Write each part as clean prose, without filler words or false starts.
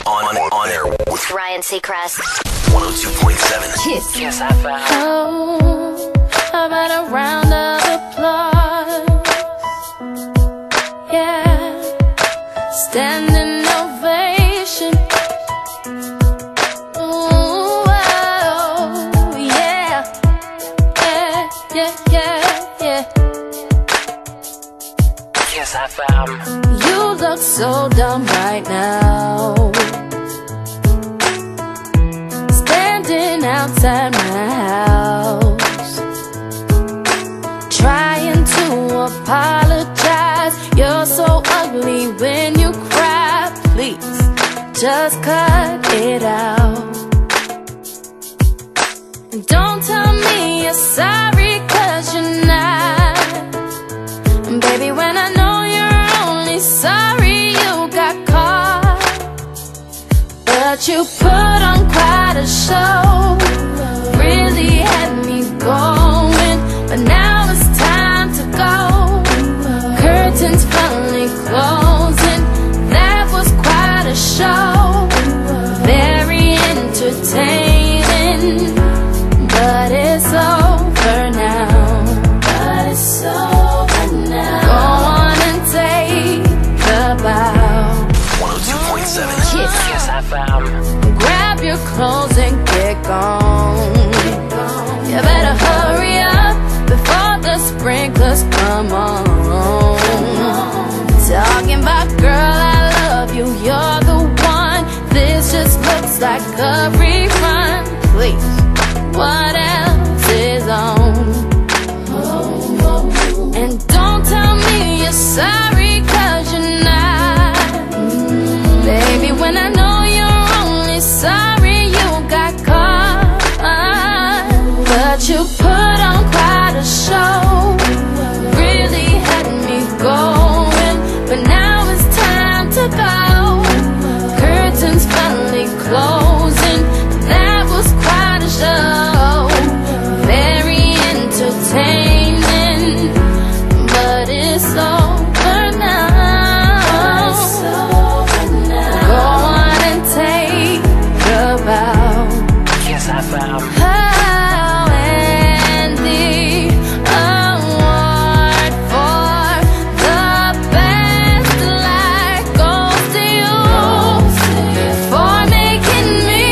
On air with Ryan Seacrest. 102.7 Kiss FM. Oh, how about a round of applause? Yeah, standing ovation. Ooh, oh, yeah, yeah. Kiss FM. You look so dumb right now, standing outside my house, trying to apologize. You're so ugly when you cry. Please, just cut it out. And don't tell me you're sorry, 'cause you're not. And baby, when I know you're only sorry you got caught, but you put on quite a show, really had me going. But now it's time to go, curtains finally closing. That was quite a show, very entertaining, but it's over now. But it's over now. Go on and take a bow. 102.7 Kiss FM. Grab your clothes and get gone. You better hurry up before the sprinklers come on. Talking about, girl, I love you, you're the one. This just looks like a rerun. Please, what else is on? And don't tell me you're sorry, 'cause you're not. Baby, when I know you're only sorry you got caught, but you put on quite a show, really had me going. But now it's time to go, curtains finally closing. That was quite a show, very entertaining, but it's over now. Go on and take a bow. Kiss FM. Oh, and the award for the best life goes to you, for making me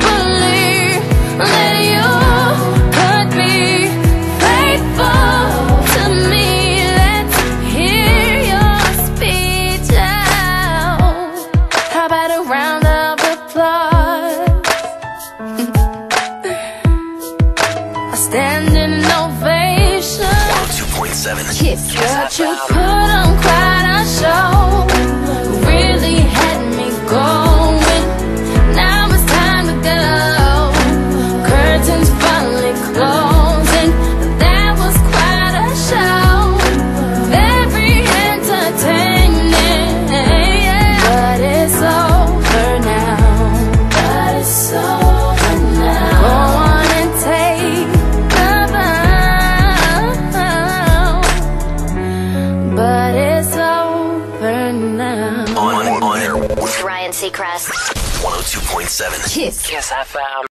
believe that you could be faithful to me. Let's hear your speech out. How about a round of applause? A standing ovation. 102.7 Kiss. But you put on quite a show, really had me going. Now it's time to go, curtains finally closing. That was quite a show, very entertaining, but it's over now. But it's over now. Go on and take a bow, but it's over now. On air with Ryan Seacrest. 102.7 Kiss. Kiss FM.